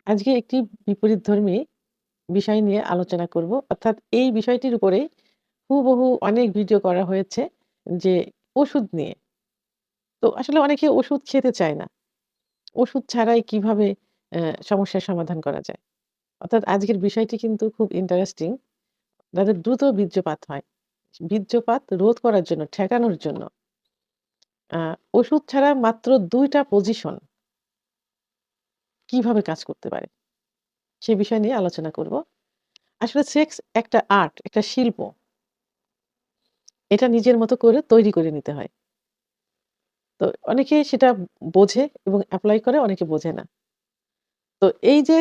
আজকে একটি বিপরীতধর্মী বিষয় নিয়ে আলোচনা করব। অর্থাৎ এই বিষয়টির উপরেই হুবহু অনেক ভিডিও করা হয়েছে যে ওষুধ নিয়ে। তো আসলে অনেকে ওষুধ খেতে চায় না। ওষুধ ছাড়াই কিভাবে সমস্যার সমাধান করা যায়? অর্থাৎ আজকের বিষয়টি কিন্তু খুব ইন্টারেস্টিং। যাদের দ্রুত বীর্যপাত হয়। বীর্যপাত রোধ করার জন্য, ঠেকানোর জন্য আ ওষুধ ছাড়া মাত্র ২ টা পজিশন কিভাবে কাজ করতে পারে? সে বিষয় নিয়ে আলোচনা করব। আসলে সেক্স একটা আর্ট, একটা শিল্প। এটা নিজের মতো করে তৈরি করে নিতে হয়। তো অনেকে সেটা বোঝে এবং এপ্লাই করে, অনেকে বোঝে না। তো এই যে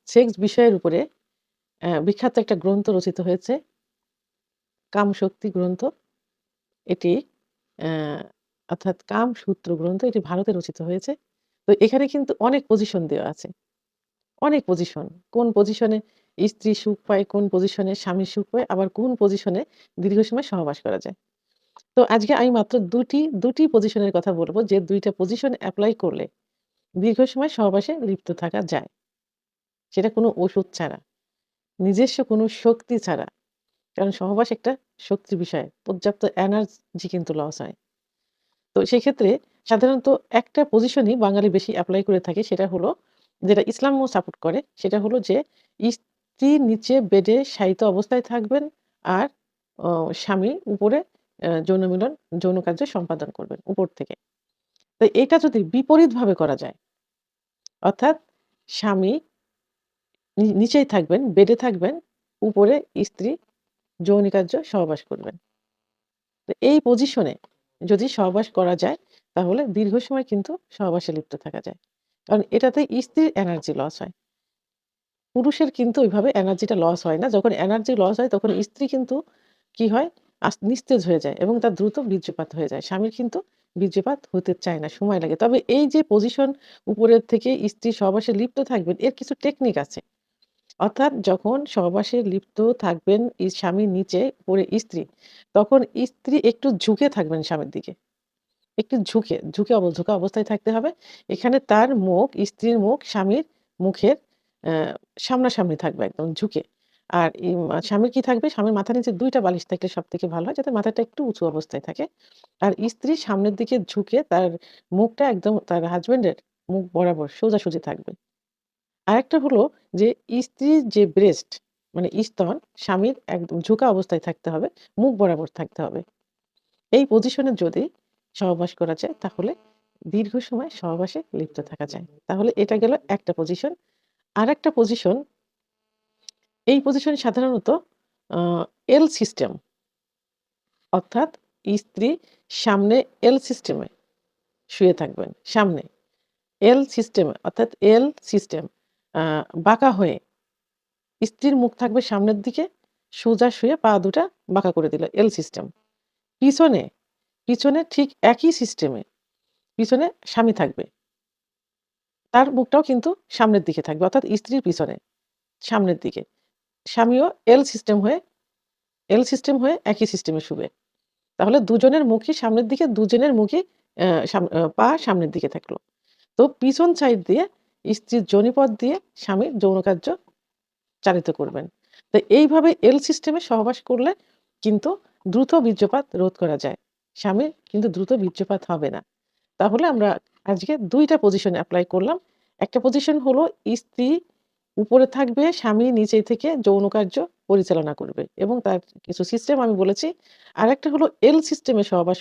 সেক্স বিষয়ের উপরে বিখ্যাত একটা গ্রন্থ রচিত হয়েছে, 'কামশক্তি' গ্রন্থ। এটি অ্যা অর্থাৎ 'কামসূত্র' গ্রন্থ এটি ভারতে রচিত হয়েছে। তো এখানে কিন্তু অনেক পজিশন দেওয়া আছে। অনেক পজিশন। কোন পজিশনে স্ত্রী সুখ পায়, কোন পজিশনে স্বামী সুখ পায়, আবার কোন পজিশনে দীর্ঘ সময় সহবাস করা যায়। তো আজকে আমি মাত্র দুটি পজিশনের কথা বলব যে ২ টা পজিশন এপ্লাই করলে দীর্ঘ সময় সহবাসে লিপ্ত থাকা যায়। সেটা কোনো ওষুধ ছাড়া, নিজস্ব কোনো শক্তি ছাড়া। কারণ সহবাস একটা শক্তির বিষয়। পর্যাপ্ত এনার্জি কিন্তু লস হয়। তো সেক্ষেত্রে সাধারণত একটা পজিশনই বাঙালি বেশি এপ্লাই করে থাকে সেটা হলো যেটা ইসলামও সাপোর্ট করে সেটা হলো যে স্ত্রী নিচে বেডে শায়িত অবস্থায় থাকবেন আর অ স্বামী উপরে যৌন মিলন, যৌন কার্য সম্পাদন করবেন উপর থেকে। তো এটা যদি বিপরীতভাবে করা যায়, অর্থাৎ স্বামী নিচেই থাকবেন, বেডে থাকবেন, উপরে স্ত্রী যৌনিকার্য সহবাস করবেন। তো এই পজিশনে যদি সহবাস করা যায়, তাহলে দীর্ঘ সময় কিন্তু সহবাসে লিপ্ত থাকা যায়। কারণ এটাতে স্ত্রীর এনার্জি লস হয়। পুরুষের কিন্তু ওইভাবে এনার্জিটা লস হয় না। যখন এনার্জি লস হয় তখন স্ত্রী কিন্তু কি হয়? নিস্তেজ হয়ে যায় এবং তার দ্রুত বীর্যপাত হয়ে যায়। স্বামীর কিন্তু বীর্যপাত হতে চায় না, সময় লাগে। তবে এই যে পজিশন উপরের থেকে স্ত্রী সহবাসে লিপ্ত থাকবেন, এর কিছু টেকনিক আছে। অর্থাৎ যখন সহবাসে লিপ্ত থাকবেন স্বামীর নিচে, উপরে স্ত্রী, তখন স্ত্রী একটু ঝুঁকে থাকবেন স্বামীর দিকে। একটু ঝুঁকে অবস্থায় থাকতে হবে। এখানে তার মুখ, স্ত্রীর মুখ স্বামীর মুখের অ্যা সামনাসামনি থাকবে একদম ঝুঁকে। আর স্বামীর কি থাকবে? স্বামীর মাথার নিচে ২ টা বালিশ থাকলে সবথেকে ভালো হয় যাতে মাথাটা একটু উঁচু অবস্থায় থাকে। আর স্ত্রী সামনের দিকে ঝুঁকে তার মুখটা একদম তার হাসব্যান্ডের মুখ বরাবর সোজাসুজি থাকবে। আরেকটা হলো যে স্ত্রীর যে ব্রেস্ট মানে স্তন স্বামীর একদম ঝুঁকা অবস্থায় থাকতে হবে, মুখ বরাবর থাকতে হবে। এই পজিশনে যদি সহবাস করা যায় তাহলে দীর্ঘ সময় সহবাসে লিপ্ত থাকা যায়। তাহলে এটা গেল একটা পজিশন। আরেকটা পজিশন, এই পজিশনে সাধারণত আ এল সিস্টেম অর্থাৎ স্ত্রী সামনে এল সিস্টেমে শুয়ে থাকবেন। সামনে এল সিস্টেমে অর্থাৎ এল সিস্টেম আ বাঁকা হয়ে স্ত্রীর মুখ থাকবে সামনের দিকে, সোজা শুয়ে পা দুটা বাঁকা করে দিল এল সিস্টেম। পিছনে, পিছনে ঠিক একই সিস্টেমে পিছনে স্বামী থাকবে। তার মুখটাও কিন্তু সামনের দিকে থাকবে অর্থাৎ স্ত্রীর পিছনে, সামনের দিকে। স্বামীও এল সিস্টেম হয়ে একই সিস্টেমে শুবে। তাহলে দুজনের মুখই সামনের দিকে, দুজনের মুখই পা সামনের দিকে থাকলো। তো পিছন সাইড দিয়ে স্ত্রীর যোনিপথ দিয়ে স্বামীর যৌন কার্য চালিত করবেন। তো এইভাবে এল সিস্টেমে সহবাস করলে কিন্তু দ্রুত বীর্যপাত রোধ করা যায়। স্বামীর কিন্তু দ্রুত বীর্যপাত হবে না। তাহলে আমরা আজকে ২ টা পজিশন এপ্লাই করলাম। একটা পজিশন হলো স্ত্রী উপরে থাকবে, স্বামী নিচে থেকে যৌন কার্য পরিচালনা করবে এবং তার কিছু সিস্টেম আমি বলেছি। আরেকটা হলো এল সিস্টেমে সহবাস